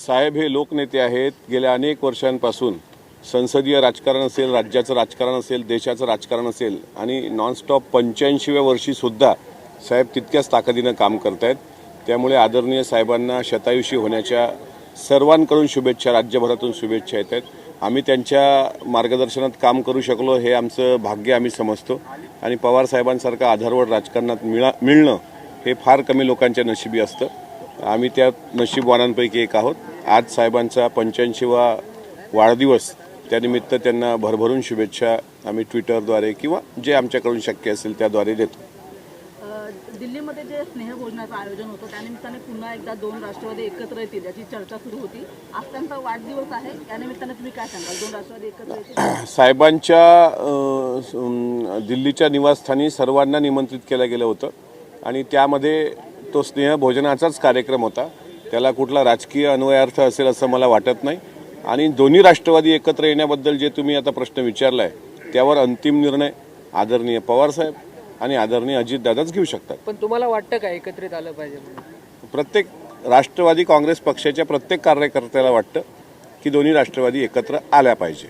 साहेब हे लोकनेते आहेत. गेल्या अनेक वर्षांपासून संसदीय राजकारण असेल, राज्याचं राजकारण असेल, देशाचं राजकारण असेल आणि नॉनस्टॉप 85व्या वर्षीसुद्धा साहेब तितक्याच ताकदीनं काम करत आहेत. त्यामुळे आदरणीय साहेबांना शतायुषी होण्याच्या सर्वांकडून शुभेच्छा, राज्यभरातून शुभेच्छा येत आहेत. आम्ही त्यांच्या मार्गदर्शनात काम करू शकलो हे आमचं भाग्य आम्ही समजतो आणि पवार साहेबांसारखं आधारवड राजकारणात मिळणं हे फार कमी लोकांच्या नशिबी असतं. आम्ही त्या नशीबवानांपैकी एक आहोत. आज साहेबांचा 85वा वाढदिवस, त्यानिमित्त त्यांना भरभरून शुभेच्छा आम्ही ट्विटरद्वारे किंवा जे आमच्याकडून शक्य असेल त्याद्वारे देतो. दिल्लीमध्ये जे स्नेहभोजनाचं आयोजन होतं त्यानिमित्ताने पुन्हा एकदा दोन राष्ट्रवादी एकत्र येतील याची चर्चा सुरू होती. आज त्यांचा वाढदिवस आहे, या निमित्ताने तुम्ही काय सांगाल? दोन राष्ट्रवादी एकत्र येतील. साहेबांच्या दिल्लीच्या निवासस्थानी सर्वांना निमंत्रित केलं गेलं होतं आणि त्यामध्ये तो स्नेहभोजनाचाच कार्यक्रम होता. त्याला कुठला राजकीय अन्वयार्थ असेल असं मला वाटत नाही. आणि दोन्ही राष्ट्रवादी एकत्र येण्याबद्दल जे तुम्ही आता प्रश्न विचारलाय त्यावर अंतिम निर्णय आदरणीय पवारसाहेब आणि आदरणीय अजितदादाच घेऊ शकतात. पण तुम्हाला वाटतं का एकत्रित आलं पाहिजे? प्रत्येक राष्ट्रवादी काँग्रेस पक्षाच्या प्रत्येक कार्यकर्त्याला वाटतं की दोन्ही राष्ट्रवादी एकत्र आल्या पाहिजे.